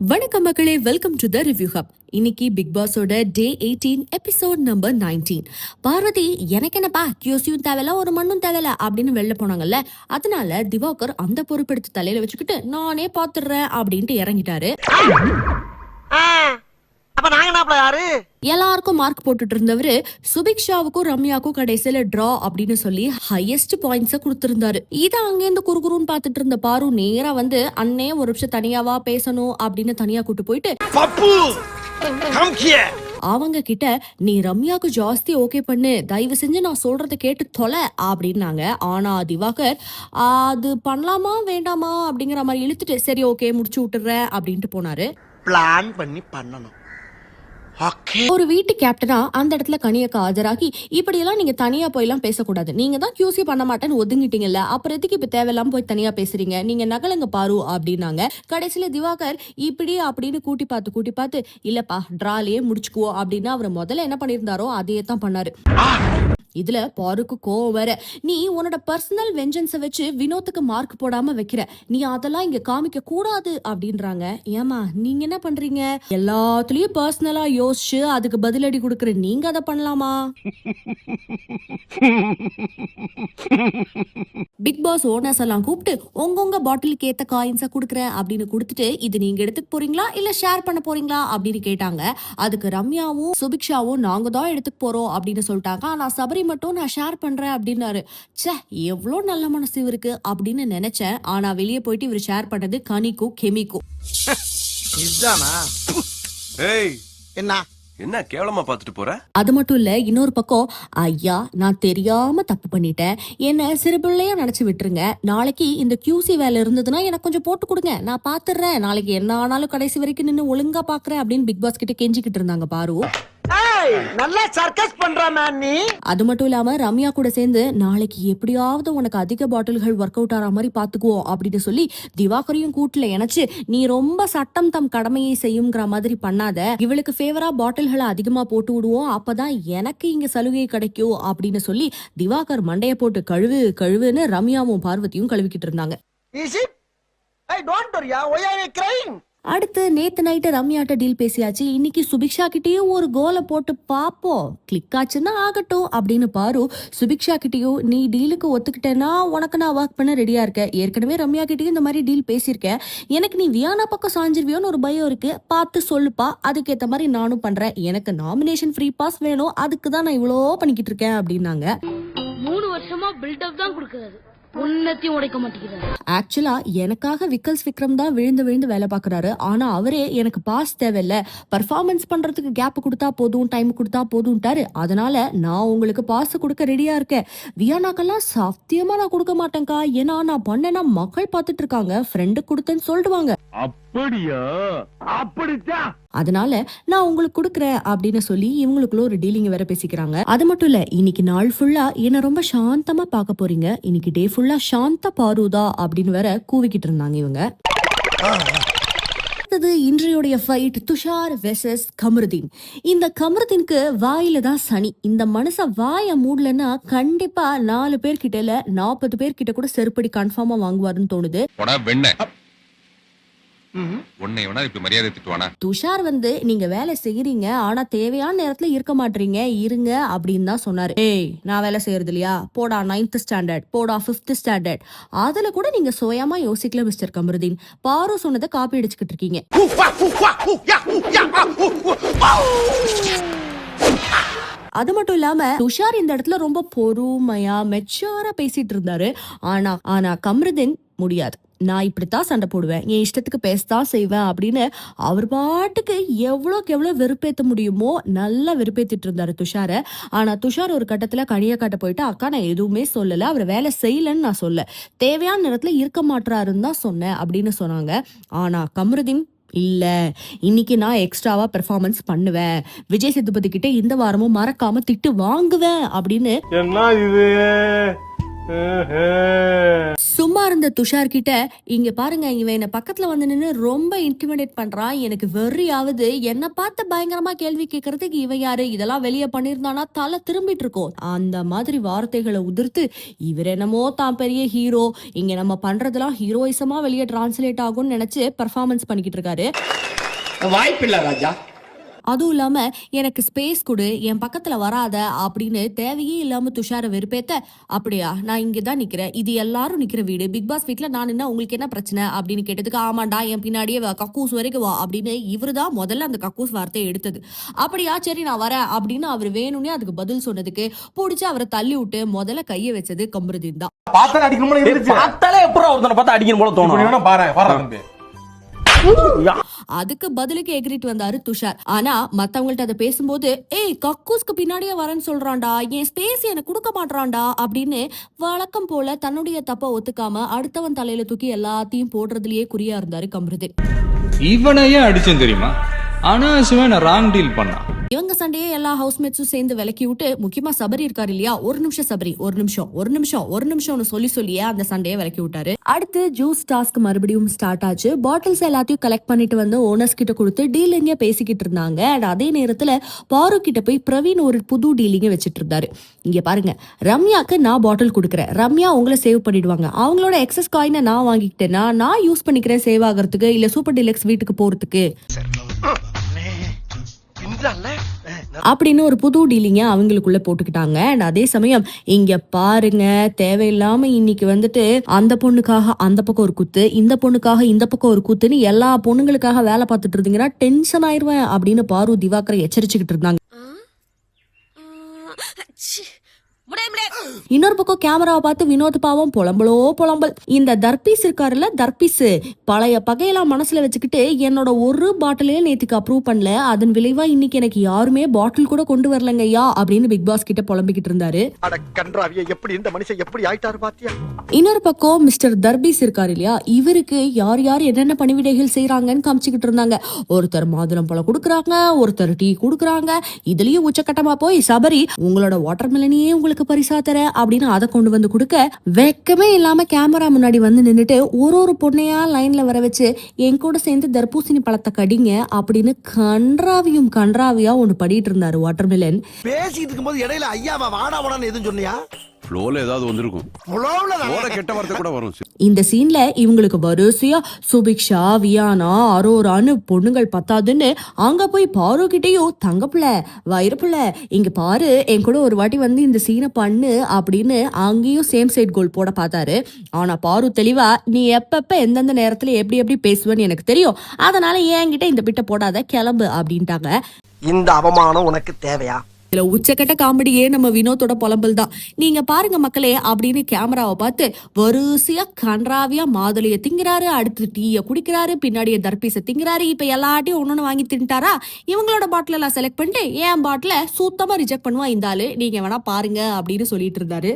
வணக்கம் மக்களே, welcome to the review hub. இன்னைக்கு பிக் பாஸோட டே 18 எபிசோட் நம்பர் 19. பார்வதி எனக்கு என்னப்பா கியூசியும் தேவையில்ல ஒரு மண்ணும் தேவையில்ல அப்படின்னு வெளில போனாங்கல்ல, அதனால திவாகர் அந்த பொறுப்பெடுத்து தலையில வச்சுக்கிட்டு நானே பாத்துடுறேன் அப்படின்ட்டு இறங்கிட்டாரு. எல்லாருக்கும் மார்க் போட்டுட்டு இருந்தவரு சுபிக்ஷாவுக்கும் ரம்யாவுக்கும் கடைசியில டிரா அப்படின்னு சொல்லி ஹையஸ்ட் பாயிண்ட்ஸ கொடுத்திருந்தாரு. இத அங்கேருந்து குறுகுறுன்னு பாத்துட்டு இருந்த பாரு நேரா வந்து அண்ணே ஒரு நிமிஷம் தனியாவா பேசணும் அப்படின்னு தனியா கூட்டு போயிட்டு அவங்க கிட்ட நீ ரம்யாவுக்கு ஜாஸ்தி ஓகே பண்ணு, தயவு செஞ்சு நான் சொல்றத கேட்டு தொலை அப்படின்னாங்க. ஆனா திவாகர் அது பண்ணலாமா வேண்டாமா அப்படிங்கிற மாதிரி இழுத்துட்டு சரி ஓகே முடிச்சு விட்டுறேன் அப்படின்ட்டு போனாரு. பிளான் பண்ணி பண்ணணும். ஒரு வீட்டு கேப்டனா அந்த இடத்துல கனியக்க ஆஜராகி இப்படி எல்லாம் நீங்க தனியா போய் எல்லாம் பேசக்கூடாது, நீங்க தான் கியூசி பண்ண மாட்டேன்னு ஒதுங்கிட்டீங்கல்ல, அப்புறம் எதுக்கு இப்ப தேவையில்லாம போய் தனியா பேசுறீங்க, நீங்க நகலங்க பாரு அப்படின்னாங்க. கடைசியில திவாகர் இப்படி அப்படின்னு கூட்டி பார்த்து இல்லப்பா டிராலேயே முடிச்சுக்குவோம் அப்படின்னு அவர் முதல்ல என்ன பண்ணிருந்தாரோ அதையே தான் பண்ணாரு. இதுல பாருக்கு கோவம் வேற, நீ உன்னோட பர்சனல் வெஞ்சன்ஸை வச்சு வினோத்துக்கு மார்க் போடாம வைக்கிற, நீ அதெல்லாம் இங்க காமிக்க கூடாது அப்படின்றாங்க. ஏமா நீங்க என்ன பண்றீங்க, எல்லாத்துலயும் பர்சனலா யோசிச்சு அதுக்கு பதிலடி கொடுக்கற நீங்க அதை பண்ணலாமா? பிக் பாஸ் ஓனர்ஸ் எல்லாம் கூப்பிட்டு உங்க பாட்டிலுக்கு ஏத்த காயின்ஸை கொடுக்குறேன் அப்படின்னு கொடுத்துட்டு இது நீங்க எடுத்துக்க போறீங்களா இல்ல ஷேர் பண்ண போறீங்களா அப்படின்னு கேட்டாங்க. அதுக்கு ரம்யாவும் சுபிக்ஷாவும் நாங்க தான் எடுத்துக்க போறோம் அப்படின்னு சொல்லிட்டாங்க. ஆனா சபரி மட்டும் நான் ஷேர் பண்றேன் அப்படின்னாரு. ச்சே எவ்வளோ நல்ல மனசு இவருக்கு அப்படின்னு நினைச்சேன். ஆனா வெளியே போயிட்டு இவர் ஷேர் பண்ணது கனிக்கும் கெமிக்கும். என்ன கேவலமா பாத்துட்டு போற? அது மட்டும் இல்ல, இன்னொரு பக்கம் ஐயா நான் தெரியாம தப்பு பண்ணிட்டேன், என்ன சிறு பிள்ளையா நினைச்சு விட்டுருங்க, நாளைக்கு இந்த கியூசி வேலை இருந்ததுன்னா எனக்கு கொஞ்சம் போட்டு கொடுங்க, நான் பாத்துறேன், நாளைக்கு என்ன ஆனாலும் கடைசி வரைக்கும் நின்று ஒழுங்கா பாக்குறேன் அப்படின்னு பிக் பாஸ் கிட்ட கெஞ்சிக்கிட்டு இருந்தாங்க பாரு. நல்லா சர்க்கஸ் பண்ற மேன் நீ. அது மட்டும் இல்லாம ரம்யா கூட சேர்ந்து நாளைக்கு எப்படியாவது உனக்கு அதிக பாட்டில்கள் ஒர்க் அவுட் ஆற மாதிரி பாத்துக்குவோம் அப்படின்னு சொல்லி திவாகரையும் கூட்டுல இணைச்சு நீ ரொம்ப சட்டம் தம் கடமையை செய்யுங்கிற மாதிரி பண்ணாத, இவளுக்கு ஃபேவரா பாட்டில்களை அதிகமா போட்டு விடுவோம், அப்பதான் எனக்கு இங்க சலுகை கிடைக்கும் அப்படின்னு சொல்லி திவாகர் மண்டைய போட்டு கழுவுன்னு ரம்யாவும் பார்வதியும் கழுவிக்கிட்டு இருந்தாங்க. அடுத்து நேத்து நைட்டு ரம்யாட்ட டீல் பேசியாச்சு, இன்னைக்கு சுபிக்ஷா கிட்டயும் ஒரு கோலை போட்டு பாப்போம், கிளிக் ஆச்சுன்னா ஆகட்டும் அப்படின்னு பாரு சுபிக்ஷா கிட்டயும் நீ டீலுக்கு ஒத்துக்கிட்டேன்னா உனக்கு நான் ஒர்க் பண்ண ரெடியா இருக்கேன், ஏற்கனவே ரம்யா கிட்டயும் இந்த மாதிரி டீல் பேசியிருக்கேன், எனக்கு நீ வியானா பக்கம் சாஞ்சிருவியோன்னு ஒரு பயம் இருக்கு, பார்த்து சொல்லுப்பா, அதுக்கேற்ற மாதிரி நானும் பண்றேன், எனக்கு நாமினேஷன் ஃப்ரீ பாஸ் வேணும், அதுக்கு தான் நான் இவ்வளோ பண்ணிக்கிட்டு இருக்கேன் அப்படின்னாங்க. 3 வருஷமா பில்டப் தான் கொடுக்கறாரு, உடைக்க மாட்டேங்கிறாரு. ஆக்சுவலா எனக்காக விக்ரம் தான் விழுந்து வேலை பாக்குறாரு, ஆனா அவரே எனக்கு பாஸ் தேவையில்ல, பர்ஃபார்மன்ஸ் பண்றதுக்கு கேப் கொடுத்தா போதும், டைம் கொடுத்தா போதும்ட்டாரு, அதனால நான் உங்களுக்கு பாஸ் கொடுக்க ரெடியா இருக்கேன், வியானாக்கெல்லாம் சத்தியமா நான் கொடுக்க மாட்டேன்க்கா, ஏன்னா நான் பண்ணேன்னா மக்கள் பார்த்துட்டு இருக்காங்க, ஃப்ரெண்டு கொடுத்தேன்னு சொல்லிடுவாங்க, அப்படியா அப்படித்தான், அதனால நான் உங்களுக்கு கொடுக்குறேன் அப்படின்னு சொல்லி இவங்களுக்குள்ள ஒரு டீலிங் வேற பேசிக்கிறாங்க. அது மட்டும் இல்ல, இன்னைக்கு நாள் ஃபுல்லா என்ன ரொம்ப சாந்தமா பார்க்க போறீங்க, இன்னைக்கு டே ஃபுல்லா சாந்த பாருதா அப்படின்னு வேற கூவிக்கிட்டு இருந்தாங்க இவங்க. இன்றையோடைய ஃபைட் துஷார் வெர்சஸ் கமருதீன். இந்த கமருதீனுக்கு வாயில தான் சனி, இந்த மனுஷ வாய மூடலன்னா கண்டிப்பா 4 பேர்கிட்ட இல்ல 40 பேர்கிட்ட கூட செருப்படி கன்ஃபார்மா வாங்குவாருன்னு தோணுது. துஷார் வந்து நீங்க வேலை செய்யறீங்க, ஆனா தேவையான நேரத்துல இருக்க மாட்டீங்க, இருங்க அப்படின்னு தான் சொன்னாரு. ஏய் நான் வேலை செய்யறது இல்லையா, போடா 9th ஸ்டாண்டர்ட், போடா 5th ஸ்டாண்டர்ட், அதுல கூட நீங்க சுயமா யோசிக்கல மிஸ்டர் கமருதீன், பாரு சொன்னதை காப்பி அடிச்சுக்கிட்டு இருக்கீங்க. அது மட்டும் இல்லாம துஷார் இந்த இடத்துல ரொம்ப பொறுமையா மெச்சூரா பேசிட்டு இருந்தாரு. ஆனா கமருதீன் முடியாது, நான் இப்படித்தான் சண்டை போடுவேன், என் இஷ்டத்துக்கு பேசத்தான் செய்வேன் அப்படின்னு அவர் பாட்டுக்கு எவ்வளோக்கு எவ்வளோ வெறுப்பேற்ற முடியுமோ நல்லா வெறுப்பேற்றிட்டு இருந்தாரு துஷார. ஆனா துஷார் ஒரு கட்டத்துல கனியை காட்ட போயிட்டு அக்கா நான் எதுவுமே சொல்லல, அவர் வேலை செய்யலன்னு நான் சொல்ல, தேவையான நேரத்துல இருக்க மாட்டாருன்னு தான் சொன்னேன் அப்படின்னு சொன்னாங்க. ஆனா கமருதீன் இல்ல, இன்னைக்கு நான் எக்ஸ்ட்ராவா பெர்ஃபார்மன்ஸ் பண்ணுவேன், விஜய் சேதுபதி கிட்ட இந்த வாரமும் மறக்காம திட்டு வாங்குவேன் அப்படின்னு சும்மா இருந்த துஷார் கிட்ட இங்க பாருங்க இவன் என்ன பக்கத்துல வந்து நின்னு ரொம்ப இன்டிமிடேட் பண்றான், எனக்கு வெறியாவது, என்ன பார்த்து பயங்கரமா கேள்வி கேட்கறதுக்கு இவன் யாரு, இதெல்லாம் வெளியே பண்ணிருந்தானா தலை திரும்பிட்டு இருக்கோம் அந்த மாதிரி வார்த்தைகளை உதிர்த்து இவர் என்னமோ தான் பெரிய ஹீரோ, இங்க நம்ம பண்றதெல்லாம் ஹீரோயிசமா வெளியே டிரான்ஸ்லேட் ஆகும்னு நினைச்சு பெர்ஃபார்மன்ஸ் பண்ணிக்கிட்டு இருக்காரு. வாய்ப்பில்லை ராஜா. அதுவும் இல்லாம எனக்கு ஸ்பேஸ் கொடு, என் பக்கத்துல வராத அப்படின்னு தேவையே இல்லாம துஷாரை வெறுப்பேத்த, அப்படியா நான் இங்கதான் நிக்கிறேன், இது எல்லாரும் நிக்கிற வீடு, பிக் பாஸ் வீட்ல நான் என்ன, உங்களுக்கு என்ன பிரச்சனை அப்படின்னு கேட்டதுக்கு, ஆமாண்டா என் பின்னாடியே வா, கக்கூஸ் வரைக்கும் வா அப்படின்னு இவருதான் முதல்ல அந்த கக்கூஸ் வார்த்தையை எடுத்தது. அப்படியா சரி நான் வரேன் அப்படின்னு அவர் வேணும்னே அதுக்கு பதில் சொன்னதுக்கு பிடிச்சி அவரை தள்ளி விட்டு முதல்ல கைய வச்சது கம்ருதீன் தான். பார்த்தாலே அடிக்கணும் போல இருந்துச்சு. பார்த்தாலே எப்பறம் ஒருத்தனை பார்த்தா அடிக்கணும் போல தோணும். பாரு. அதுக்கு பதிலுக்கு எகிரிட்டு வந்தாரு துஷார். ஆனா மத்தவங்கள்ட்ட அதை பேசும்போது, ஏய் கக்கூஸ்க்கு பின்னாடியே வரேன்னு சொல்றான்டா, என் ஸ்பேஸ் எனக்கு கொடுக்க மாட்டான்டா அப்படின்னு வழக்கம் போல தன்னுடைய தப்ப ஒத்துக்காம அடுத்தவன் தலையில தூக்கி எல்லாத்தையும் போடுறதுலயே குறியா இருந்தாரு கம்ருதீன். இவனையே அடிச்சேன் தெரியுமா, ஆனா சிவன் ராங் டீல் பண்ணா. இவங்க சண்டையே எல்லா ஹவுஸ்மேட்ஸும் சேர்ந்து விலக்கி விட்டு, முக்கியமா சபரி இருக்காரு இல்லையா, ஒரு நிமிஷம் சபரி, ஒரு நிமிஷம்னு சொல்லியே அந்த சண்டையை விலக்கி விட்டாரு. அடுத்து ஜூஸ் டாஸ்க் மறுபடியும் ஸ்டார்ட் ஆச்சு. பாட்டில்ஸ் எல்லாத்தையும் கலெக்ட் பண்ணிட்டு வந்து ஓனர்ஸ் கிட்ட கொடுத்து டீலிங்க பேசிக்கிட்டு இருந்தாங்க. அண்ட் அதே நேரத்துல பாரு கிட்ட போய் பிரவீன் ஒரு புது டீலிங்க வச்சிட்டு இருந்தாரு. இங்க பாருங்க, ரம்யாக்கு நான் பாட்டில் கொடுக்குறேன், ரம்யா உங்களை சேவ் பண்ணிடுவாங்க, அவங்களோட எக்ஸஸ் காயினை நான் வாங்கிக்கிட்டேன்னா நான் யூஸ் பண்ணிக்கிறேன் சேவ் ஆகிறதுக்கு இல்ல சூப்பர் டீலக்ஸ் வீட்டுக்கு போறதுக்கு அப்படின்னு ஒரு புது டீலிங்க அவங்களுக்குள்ள போட்டுக்கிட்டாங்க. அண்ட் அதே சமயம் இங்க பாருங்க, தேவையில்லாம இன்னைக்கு வந்துட்டு அந்த பொண்ணுக்காக அந்த பக்கம் ஒரு குத்து, இந்த பொண்ணுக்காக இந்த பக்கம் ஒரு குத்துன்னு எல்லா பொண்ணுங்களுக்காக வேலை பார்த்துட்டு இருந்தீங்கன்னா டென்ஷன் ஆயிருவேன் அப்படின்னு பாரு திவாகரை எச்சரிச்சுக்கிட்டு இருந்தாங்க. இன்னொரு பக்கம் கேமராவை பார்த்து வினோத் பாவம் புலம்பல். இந்த தர்பீஸ் இருக்காருல்ல, தர்பீஸ் பழைய பகையெல்லாம் மனசுல வச்சுக்கிட்டு என்னோட ஒரு பாட்டிலே நேத்துக்கு அப்ரூவ் பண்ணல, அதன் விளைவா இன்னைக்கு எனக்கு யாருமே பாட்டில் கூட கொண்டு வரலங்கய்யா அப்படின்னு பிக் பாஸ் கிட்ட புலம்பிக்கிட்டு இருந்தாரு. இன்னொரு பக்கம் மிஸ்டர் தர்பீஸ் இருக்காரு இல்லையா, இவருக்கு யார் யார் என்னென்ன பணிவிடைகள் செய்யறாங்கன்னு காமிச்சுக்கிட்டு இருந்தாங்க. ஒருத்தர் மாதுளம் பழம் கொடுக்குறாங்க, ஒருத்தர் டீ கொடுக்குறாங்க. இதுலயும் உச்சக்கட்டமா போய் சபரி உங்களோட வாட்டர் மெலனியே உங்களுக்கு பரிசா தர அப்படின்னு அதை கொண்டு வந்து கொடுக்க, வெக்கமே இல்லாம கேமரா முன்னாடி வந்து நின்னுட்டு ஒரு பொண்ணையா லைன்ல வர வச்சு என் கூட சேர்ந்து தர்பூசணி பழத்தை கடிங்க அப்படின்னு கன்றாவியா ஒண்ணு படிட்டு இருந்தாரு வாட்டர் மெலன். பேசிட்டு இருக்கும்போது இடையில ஐயாவா வாடா வாடான்னு எதுவும் சொன்னியா? ஃப்ளோல ஏதாவது வந்திருக்கும், ஃப்ளோல கெட்ட வார்த்தை கூட வரும். இந்த சீன்ல இவங்களுக்கு வரிசையா சுபிக்ஷா, வியானா, அரோரான்னு பொண்ணுங்கள் பத்தாதுன்னு அங்க போய் பாரு கிட்டயும் தங்கப்புல வயிறுப்புல இங்க பாரு என் கூட ஒரு வாட்டி வந்து இந்த சீனை பண்ணு அப்படின்னு அங்கேயும் சேம் சைட் கோல் போட பார்த்தாரு. ஆனா பாரு தெளிவா, நீ எப்பப்ப எந்தெந்த நேரத்துல எப்படி பேசுவேன்னு எனக்கு தெரியும், அதனால என்கிட்ட இந்த பிட்ட போடாத கிளம்பு அப்படின்ட்டாங்க. இந்த அவமானம் உனக்கு தேவையா? இதுல உச்சக்கட்ட காமெடியே நம்ம வினோத்தோட புலம்பல் தான். நீங்க பாருங்க மக்களே அப்படின்னு கேமராவை பார்த்து வரிசையா கன்றாவியா மாதுளைய திங்கிறாரு, அடுத்து டீய குடிக்கிறாரு, பின்னாடியே தர்பீஸ திங்கிறாரு. இப்ப எல்லாட்டையும் ஒன்னொன்னு வாங்கி தின்ட்டாரா. இவங்களோட பாட்டில் எல்லாம் செலக்ட் பண்ணிட்டு என் பாட்டில சுத்தமா ரிஜெக்ட் பண்ணுவா இந்த ஆளு, நீங்க வேணா பாருங்க அப்படின்னு சொல்லிட்டு இருந்தாரு.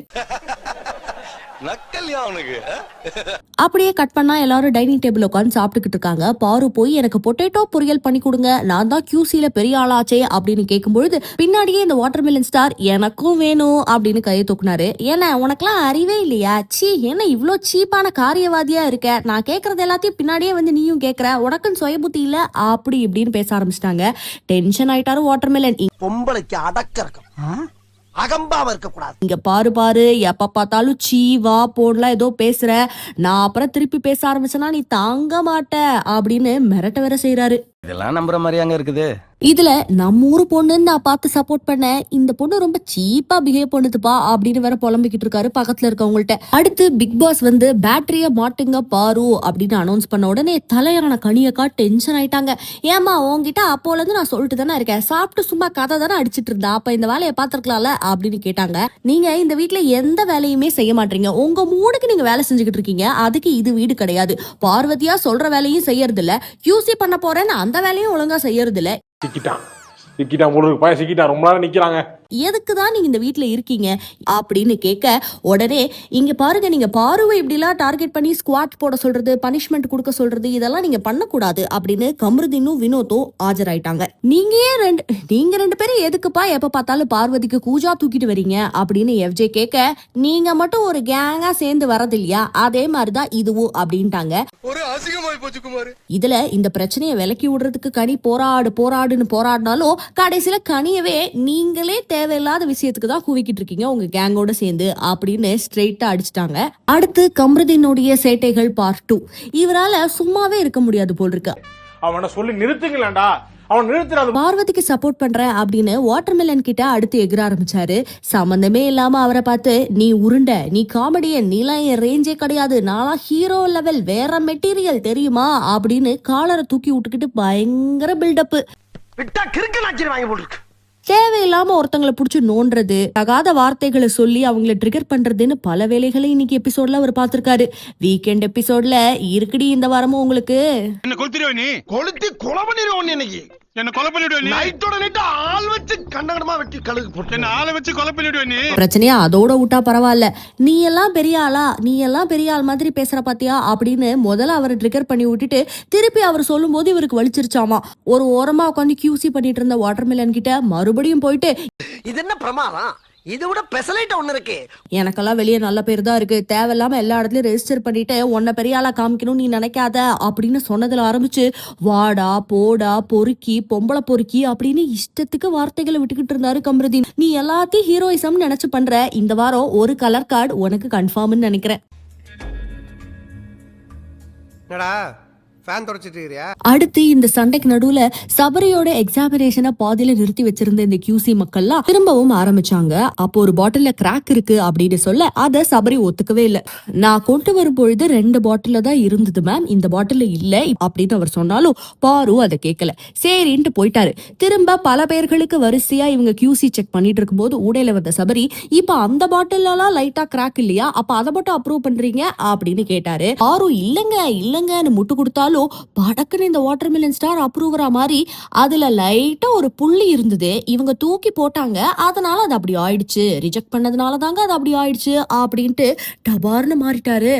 அப்படியே கட் பண்ணா எல்லாரும் டைனிங் டேபிள் உட்காந்து சாப்பிட்டுக்கிட்டு இருக்காங்க. பாரு போய் எனக்கு பொட்டேட்டோ பொரியல் பண்ணி கொடுங்க, நான் தான் QCல பெரிய ஆளாச்சே அப்படின்னு கேட்கும்பொழுது பின்னாடியே இந்த வாட்டர் மெலன் ஸ்டார் எனக்கும் வேணும் அப்படின்னு கையை தூக்குனாரு. ஏன்னா உனக்கெல்லாம் அறிவே இல்லையா, சீ என்ன இவ்ளோ சீப்பான காரியவாதியா இருக்க, நான் கேட்கறது எல்லாத்தையும் பின்னாடியே வந்து நீயும் கேட்கற, உனக்குன்னு சுய புத்தி இல்ல அப்படி இப்படின்னு பேச ஆரம்பிச்சிட்டாங்க. டென்ஷன் ஆயிட்டாரு வாட்டர் மெலன். பொம்பளைக்கு அடக்கம் அகம்பாவ இருக்க கூடாது. இங்க பாரு எப்ப பார்த்தாலும் சீ வா போடலாம் ஏதோ பேசுற, நான் அப்புறம் திருப்பி பேச ஆரம்பிச்சேன்னா நீ தாங்க மாட்ட அப்படின்னு மிரட்ட வேற செய்யறாரு. இதெல்லாம் நம்புற மாதிரியாங்க இருக்குது. இதுல நம்ம ஊரு பொண்ணுன்னு நான் பார்த்து சப்போர்ட் பண்ணேன், இந்த பொண்ணு ரொம்ப சீப்பா பிஹேவ் பண்ணுதுப்பா அப்படின்னு வேற புலம்பிக்கிட்டு இருக்காரு பக்கத்துல இருக்கவங்கள்ட்ட. அடுத்து பிக் பாஸ் வந்து பேட்டரிய மாட்டுங்க பாரு அப்படின்னு அனௌன்ஸ் பண்ண உடனே தலையான கனியக்கா டென்ஷன் ஆயிட்டாங்க. ஏமா உங்ககிட்ட அப்போல இருந்து நான் சொல்லிட்டு தானே இருக்கேன், சாப்பிட்டு சும்மா கதை தானே அடிச்சிட்டு இருந்தா, அப்ப இந்த வேலையை பாத்துருக்கலாம்ல அப்படின்னு கேட்டாங்க. நீங்க இந்த வீட்டுல எந்த வேலையுமே செய்ய மாட்டீங்க, உங்க மூடுக்கு நீங்க வேலை செஞ்சுக்கிட்டு இருக்கீங்க, அதுக்கு இது வீடு கிடையாது. பார்வதியா சொல்ற வேலையும் செய்யறது இல்ல, QC பண்ண போறேன்னு அந்த வேலையும் ஒழுங்கா செய்யறது இல்ல. சிக்கிட்டான் போல இருக்கு, பையன் சிக்கிட்டான், ரொம்ப நேரம் நிக்கிறாங்க. எதுக்கு தான் நீங்க இந்த வீட்ல இருக்கீங்க அப்படின்னு கேட்க, உடனே இங்க பாருங்க, நீங்க பாருவை இப்படிலாம் டார்கெட் பண்ணி ஸ்குவாட் போட சொல்றது, பனிஷ்மெண்ட் கொடுக்க சொல்றது, இதெல்லாம் நீங்க பண்ணக்கூடாது அப்படின்னு கமருதீனும் வினோத்தும் ஆஜராயிட்டாங்க. நீங்க ரெண்டு பேரும் எதுக்குப்பா எப்ப பார்த்தாலும் பார்வதிக்கு கூஜா தூக்கிட்டு வரீங்க அப்படின்னு எஃப்ஜே கேட்க, நீங்க மட்டும் ஒரு கேங்கா சேர்ந்து வரது இல்லையா, அதே மாதிரிதான் இதுவும் அப்படின்ட்டாங்க. ஒரு அசிங்கமாய் போச்சு குமார். இதுல இந்த பிரச்சனையை விலக்கி விடுறதுக்கு கனி போராடுன்னு போராடினாலும் கடைசியில கனியவே நீங்களே தேவையில்லாத விஷயத்துக்கு தான் கூவிக்கிட்டு இருக்கீங்க உங்க கேங்கோட சேர்ந்து அப்படின்னு ஸ்ட்ரெயிட்டா அடிச்சிட்டாங்க. அடுத்து கமருதீனுடைய சேட்டைகள் பார்ட் 2. இவரால சும்மாவே இருக்க முடியாது போல் இருக்கு. அவனை சொல்லி நிறுத்துங்களேன்டா, அவன் நிறுத்துறாது. பார்வதிக்கு சப்போர்ட் பண்றேன் அப்படின்னு வாட்டர்மெலன் கிட்ட அடுத்து எகிர ஆரம்பிச்சாரு. சம்பந்தமே இல்லாம அவரை பார்த்து, நீ உருண்ட, நீ காமெடியன், நீலாம் என் ரேஞ்சே கிடையாது, நான்லாம் ஹீரோ லெவல், வேற மெட்டீரியல் தெரியுமா அப்படின்னு காலரை தூக்கி விட்டுக்கிட்டு பயங்கர பில்டப். விட்டா கிறுக்கு நாச்சிரி வாங்கி போட்டுருக்கு. தேவையில்லாம ஒருத்தங்களை புடிச்சு நோண்டுறது, தகாத வார்த்தைகளை சொல்லி அவங்கள ட்ரிகர் பண்றதுன்னு பல வேலைகளை இன்னைக்கு எபிசோட்ல அவர் பார்த்திருக்காரு. வீக்கெண்ட் எபிசோட்ல இருக்குடி இந்த வாரமும் உங்களுக்கு. என்ன கொளுத்திடுவ நீ? கொளுத்தி கொலை பண்ணிடுவோம் இன்னைக்கு. என்ன கொலை பண்ணிடுவ நீ? நைட்டோட நைட்டு ஆள் வச்சு கண்டகடமா வெட்டி கழுகு போட்டு என்ன ஆளை வச்சு கொலை பண்ணிடுவ நீ? பிரச்சனையா அதோட விட்டா பரவாயில்ல, நீ எல்லாம் பெரிய ஆளா, நீ எல்லாம் பெரிய ஆள் மாதிரி பேசுற பாத்தியா அப்படின்னு முதல்ல அவரை ட்ரிகர் பண்ணி விட்டுட்டு திருப்பி அவர் சொல்லும் போது இவருக்கு வலிச்சிருச்சாமா. ஒரு ஓரமா உட்காந்து கியூசி பண்ணிட்டு இருந்த வாட்டர்மெலன் கிட்ட மறுபடியும் போயிட்டு, இது என்ன பிரமாதம், இதை விட பெசலைட் ஒண்ணு இருக்கு. எனக்கெல்லாம் வெளியே நல்ல பேர் தான் இருக்கு, தேவையில்லாம எல்லா இடத்துலயும் ரெஜிஸ்டர் பண்ணிட்டு உன்னை பெரிய ஆளா காமிக்கணும் நீ நினைக்காத அப்படின்னு சொன்னதுல ஆரம்பிச்சு வாடா போடா பொறுக்கி பொம்பளை பொறுக்கி அப்படின்னு இஷ்டத்துக்கு வார்த்தைகளை விட்டுக்கிட்டு இருந்தாரு கமருதீன். நீ எல்லாத்தையும் ஹீரோயிசம் நினைச்சு பண்ற, இந்த வாரம் ஒரு கலர் கார்டு உனக்கு கன்ஃபார்ம்னு நினைக்கிறேன். என்னடா ஃபேன் தொடச்சிட்டு இருக்கறியா? அடுத்து இந்த சண்டைக்கு நடுவுல சபரியோட எக்ஸாமினேஷனை பாதியில நிறுத்தி வச்சிருந்த இந்த கியூசி மக்கள்லாம் திரும்பவும் ஆரம்பிச்சாங்க. அப்போ ஒரு பாட்டில்ல கிராக் இருக்கு அப்படின்னு சொல்ல அத சபரி ஒத்துக்கவே இல்லை. நான் கொண்டு வரும் பொழுது 2 பாட்டில தான் இருந்தது மேம், இந்த பாட்டில் இல்ல அப்படின்னு அவர் சொன்னாலும் பாரு அதை கேட்கல. சரின்ட்டு போயிட்டாரு. திரும்ப பல பேர்களுக்கு வரிசையா இவங்க கியூசி செக் பண்ணிட்டு இருக்கும் போது ஊடையில வந்த சபரி, இப்ப அந்த பாட்டில் எல்லாம் லைட்டா கிராக் இல்லையா, அப்ப அதை மட்டும் அப்ரூவ் பண்றீங்க அப்படின்னு கேட்டாரு. பாரு இல்லங்கன்னு முட்டு கொடுத்தாலும் படக்குன்னு இந்த வாட்டர்மெலன் ஸ்டார் அப்ரூவரா மாதிரி அதுல லைட்டா ஒரு புள்ளி இருந்தது, இவங்க தூக்கி போட்டாங்க, அதனால அது அப்படி ஆயிடுச்சு, ரிஜெக்ட் பண்ணதுனால தாங்க அது அப்படி ஆயிடுச்சு அப்படின்ட்டு டபார்னு மாறிட்டாரு.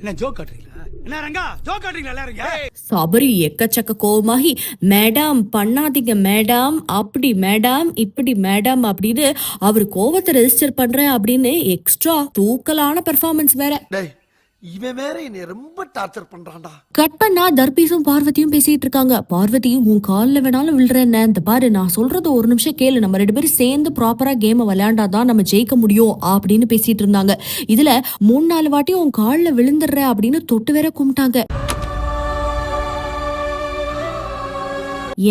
என்ன ஜோக் காட்டுறீங்களா? என்ன ரங்கா ஜோக் காட்டுறீங்களா எல்லாரும்? சபரி எக்கச்சக்க கோவமாகி, மேடம் பண்ணாதீங்க மேடம், அப்படி மேடம் இப்படி மேடம் அப்படின்னு அவர் கோவத்தை ரெஜிஸ்டர் பண்றேன் அப்படின்னு எக்ஸ்ட்ரா தூக்கலான பெர்ஃபார்மன்ஸ் வேற. டேய், இவன் வேற என்னை ரொம்ப டார்ச்சர் பண்றான்டா. கட் பண்ணா தர்பீஸும் பார்வதியும் பேசிட்டு இருக்காங்க. பார்வதி, உன் காலில் வேணாலும் விழுறேன், இந்த பாரு நான் சொல்றது ஒரு நிமிஷம் கேளு, நம்ம 2 பேரும் சேர்ந்து ப்ராப்பரா கேமை விளையாண்டாதான் நம்ம ஜெயிக்க முடியும் அப்படின்னு பேசிட்டு இருந்தாங்க. இதுல 3-4 வாட்டி உன் காலில் விழுந்துடுற அப்படின்னு தொட்டு வேற கும்பிட்டாங்க.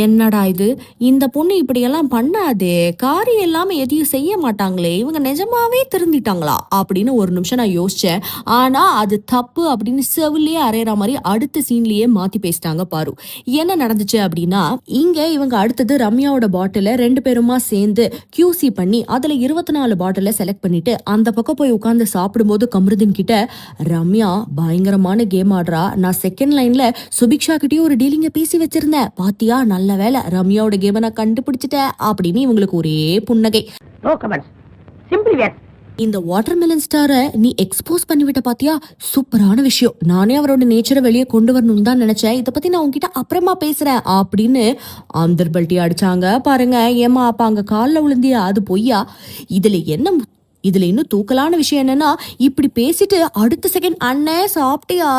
என்னடா இது, இந்த பொண்ணு இப்படியெல்லாம் பண்ணாதே, காரியம் இல்லாம எதையும் செய்ய மாட்டாங்களே, இவங்க நிஜமாவே திருந்திட்டாங்களா அப்படின்னு ஒரு நிமிஷம் நான் யோசிச்சேன். ஆனா அது தப்பு அப்படின்னு செவிலியே அரையிற மாதிரி அடுத்த சீன்லயே மாத்தி பேசிட்டாங்க பாரு. என்ன நடந்துச்சு அப்படின்னா, இங்க இவங்க அடுத்தது ரம்யாவோட பாட்டில 2 பேருமா சேர்ந்து கியூசி பண்ணி அதுல 24 பாட்டில செலக்ட் பண்ணிட்டு அந்த பக்கம் போய் உட்கார்ந்து சாப்பிடும்போது கமருதீன் கிட்ட, ரம்யா பயங்கரமான கேம் ஆடுறா, நான் செகண்ட் லைன்ல சுபிக்ஷா கிட்டயும் ஒரு டீலிங்க பேசி வச்சிருந்தேன் பாத்தியா, நல்ல வேலை ரம்யாவோட கேமை நான் கண்டுபிடிச்சிட்டேன் அப்படின்னு இவங்களுக்கு ஒரே புன்னகை. இந்த வாட்டர்மெலன் ஸ்டாரை நீ எக்ஸ்போஸ் பண்ணிவிட்ட பாத்தியா, சூப்பரான விஷயம், நானே அவரோட நேச்சரை வெளியே கொண்டு வரணும்னு தான் நினைச்சேன், இதை பத்தி நான் உங்ககிட்ட அப்புறமா பேசுறேன் அப்படின்னு அந்தர்பல்ட்டி அடிச்சாங்க பாருங்க. ஏமா அப்ப அங்க காலில் விழுந்தியா, அது பொய்யா? இதுல இன்னும் தூக்கலான விஷயம் என்னன்னா, இப்படி பேசிட்டு அடுத்த செகண்ட் அண்ணே சாப்பிட்டியா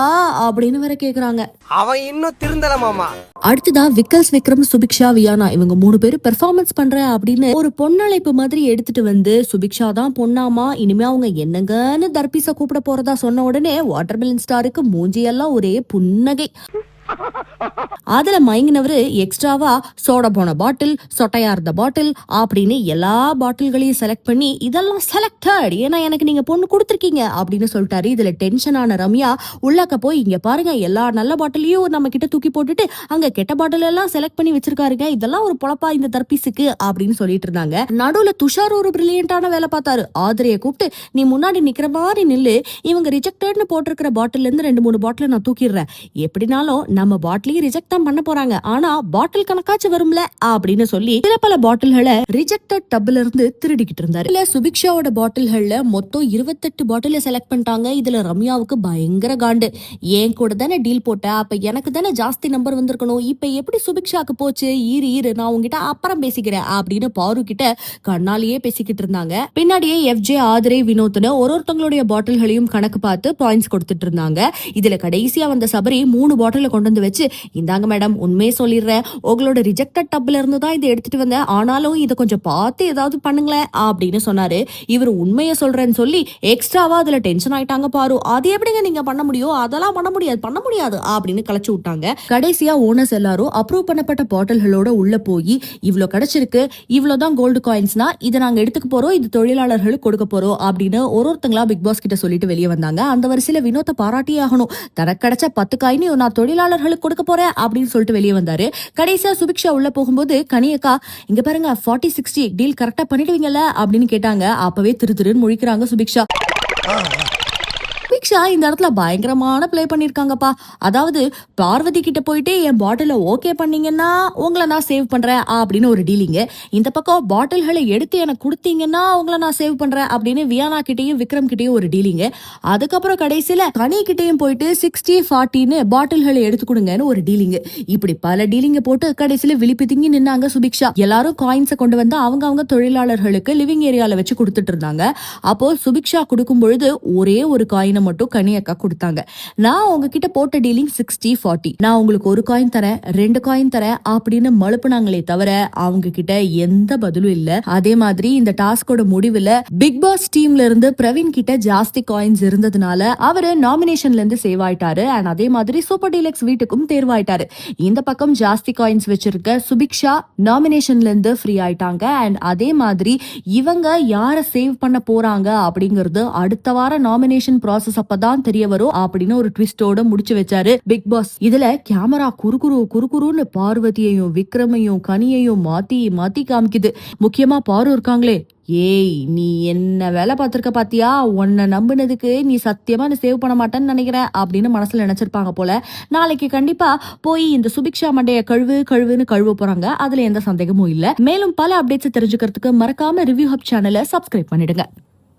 அப்படின்னு வேற கேக்குறாங்க. அவன் இன்னும் திருந்தல மாமா. அடுத்ததா விக்கல்ஸ், விக்ரம், சுபிக்ஷா, வியானா இவங்க 3 பேரும் பெர்ஃபார்மன்ஸ் பண்றேன் அப்படின்னு ஒரு பொண்ணழைப்பு மாதிரி எடுத்துட்டு வந்து, சுபிக்ஷா தான் பொண்ணாமா, இனிமே அவங்க என்னங்கன்னு தர்பீஸ கூப்பிட போறதா சொன்ன உடனே வாட்டர்மெலன் ஸ்டாருக்கு மூஞ்சியெல்லாம் ஒரே புன்னகை. அதுல மயங்கினவரு எக்ஸ்ட்ராவா சோடா போன பாட்டில், சொட்டையா இருந்த பாட்டில் அப்படின்னு எல்லா பாட்டில்களையும் செலக்ட் பண்ணி, இதெல்லாம் செலக்டட், ஏன்னா எனக்கு நீங்க பொண்ணு கொடுத்துருக்கீங்க அப்படின்னு சொல்லிட்டாரு. இதுல டென்ஷன் ஆன ரம்யா உள்ளாக்க போய், இங்க பாருங்க எல்லா நல்ல பாட்டிலையும் நம்ம கிட்ட தூக்கி போட்டுட்டு அங்க கெட்ட பாட்டில் எல்லாம் செலக்ட் பண்ணி வச்சிருக்காருங்க, இதெல்லாம் ஒரு பொழப்பா இந்த தர்பீஸுக்கு அப்படின்னு சொல்லிட்டு இருந்தாங்க. நடுவுல துஷார் ஒரு பிரில்லியண்டான வேலை பார்த்தாரு. ஆதிரைய கூப்பிட்டு, நீ முன்னாடி நிக்கிற மாதிரி நில்லு, இவங்க ரிஜெக்டட்னு போட்டிருக்கிற பாட்டில் இருந்து 2-3 பாட்டில் நான் தூக்கிடுறேன், எப்படினாலும் நம்ம பாட்டிலையும் ரிஜெக்ட் தான் பண்ண போறாங்க, ஆனா பாட்டில் கணக்காச்சும் வரும்ல அப்படின்னு சொல்லி சில பல பாட்டில்களை ரிஜெக்டட் டப்ல இருந்து திருடிக்கிட்டு இருந்தாரு. இல்ல சுபிக்ஷாவோட பாட்டில்கள்ல மொத்தம் 28 பாட்டில செலக்ட் பண்ணிட்டாங்க. இதுல ரம்யாவுக்கு பயங்கர காண்டு. ஏன் கூட தானே டீல் போட்ட, அப்ப எனக்கு தானே ஜாஸ்தி நம்பர் வந்திருக்கணும், இப்ப எப்படி சுபிக்ஷாக்கு போச்சு, ஈரு நான் உங்ககிட்ட அப்புறம் பேசிக்கிறேன் அப்படின்னு பாரு கிட்ட கண்ணாலேயே பேசிக்கிட்டு இருந்தாங்க. பின்னாடியே FJ, ஆதிரை, வினோத்னு ஒருத்தவங்களுடைய பாட்டில்களையும் கணக்கு பார்த்து பாயிண்ட்ஸ் கொடுத்துட்டு இருந்தாங்க. இதுல கடைசியா வந்த சபரி 3 பாட்டில கொண்டு வந்து வச்சு, இந்தாங்க மேடம், உண்மையே சொல்லிடுறேன், உங்களோட ரிஜெக்டட் டப்ல இருந்து தான் இதை எடுத்துட்டு வந்தேன், ஆனாலும் இதை கொஞ்சம் பார்த்து ஏதாவது பண்ணுங்களேன் அப்படின்னு சொன்னாரு. இவர் உண்மையை சொல்றேன்னு சொல்லி எக்ஸ்ட்ராவா அதுல டென்ஷன் ஆயிட்டாங்க பாரு. அது எப்படிங்க நீங்க பண்ண முடியும், அதெல்லாம் பண்ண முடியாது அப்படின்னு கலைச்சு விட்டாங்க. கடைசியா ஓனர்ஸ் எல்லாரும் அப்ரூவ் பண்ணப்பட்ட பாட்டில்களோட உள்ள போய், இவ்ளோ கிடைச்சிருக்கு, இவ்வளவுதான் கோல்டு காயின்ஸ்னா இதை நாங்க எடுத்துக்க போறோம், இது தொழிலாளர்களுக்கு கொடுக்க போறோம் அப்படின்னு ஒருத்தங்களா பிக் பாஸ் கிட்ட சொல்லிட்டு வெளியே வந்தாங்க. அந்த வரிசையில வினோத்தை பாராட்டியே ஆகணும். தனக்கு கிடைச்ச 10 காயினையும் நான் தொழிலாளர்களுக்கு கொடுக்க போறேன் அப்படின்னு சொல்லிட்டு வெளியே வந்தாரு. கடைசியா சுபிக்ஷா உள்ள போகும்போது கனியக்கா, இங்க பாருங்க 40-60 டீல் கரெக்டா பண்ணிடுவீங்கல்ல அப்படின்னு கேட்டாங்க. அப்பவே திருன்னு முழிக்கிறாங்க சுபிக்ஷா. சுபிக்ஷா இந்த இடத்துல பயங்கரமான பிளே பண்ணிருக்காங்கப்பா. அதாவது பார்வதி கிட்ட போயிட்டு என் பாட்டில ஓகே பண்ணீங்கன்னா உங்களை நான் சேவ் பண்றேன் அப்படின்னு ஒரு டீலிங், இந்த பக்கம் பாட்டில்களை எடுத்து எனக்கு கொடுத்தீங்கன்னா உங்களை நான் சேவ் பண்றேன் அப்படின்னு வியானா கிட்டையும் விக்ரம் கிட்டையும் ஒரு டீலிங். அதுக்கப்புறம் கடைசியில கனி கிட்டையும் போயிட்டு 60-40ன்னு பாட்டில்களை எடுத்து கொடுங்கன்னு ஒரு டீலிங். இப்படி பல டீலிங்க போட்டு கடைசியில விழிப்பு திங்கி நின்னாங்க சுபிக்ஷா. எல்லாரும் காயின்ஸை கொண்டு வந்து அவங்க தொழிலாளர்களுக்கு லிவிங் ஏரியால வச்சு கொடுத்துட்டு இருந்தாங்க. அப்போ சுபிக்ஷா கொடுக்கும் பொழுது ஒரே ஒரு காயின் மட்டும் கனியக்கா கொடுத்தாங்க. நான் உங்ககிட்ட போட்ட டீலிங் 60-40, நான் உங்களுக்கு 1 காயின் தரேன், 2 காயின் தரேன் அப்படின்னு மழுப்புனாங்களே தவிர அவங்க கிட்ட எந்த பதிலும் இல்ல. அதே மாதிரி இந்த டாஸ்கோட முடிவுல பிக் பாஸ் டீம்ல இருந்து பிரவீன் கிட்ட ஜாஸ்தி காயின்ஸ் இருந்ததுனால அவரு நாமினேஷன்ல இருந்து சேவ் ஆயிட்டாரு. அண்ட் அதே மாதிரி சூப்பர் டீலக்ஸ் வீட்டுக்கும் தேர்வாயிட்டாரு. இந்த பக்கம் ஜாஸ்தி காயின்ஸ் வச்சிருக்க சுபிக்ஷா நாமினேஷன்ல இருந்து ஃப்ரீ ஆயிட்டாங்க. அண்ட் அதே மாதிரி இவங்க யார சேவ் பண்ண போறாங்க அப்படிங்கிறது அடுத்த வார நாமினேஷன் ப்ராசஸ் அப்பதான் தெரிய வரும் அப்படின்னு ஒரு ட்விஸ்டோட முடிச்சு வச்சாரு பிக் பாஸ். இதுல கேமரா குறுகுறுன்னு பார்வதியையும் விக்ரமையும் கனியையும் மாத்தி காமிக்குது. முக்கியமா பாரு இருக்காங்களே, ஏய் நீ என்ன வேலை பார்த்திருக்க பாத்தியா, உன்னை நம்பினதுக்கு நீ சத்தியமா நீ சேவ் பண்ண மாட்டேன்னு நினைக்கிறேன் அப்படின்னு மனசுல நினைச்சிருப்பாங்க போல. நாளைக்கு கண்டிப்பா போய் இந்த சுபிக்ஷா மண்டைய கழுவுன்னு கழுவ போறாங்க, அதுல எந்த சந்தேகமும் இல்ல. மேலும் பல அப்டேட்ஸ் தெரிஞ்சுக்கிறதுக்கு மறக்காம ரிவ்யூ ஹப் சேனலை சப்ஸ்கிரைப் பண்ணிடுங்க.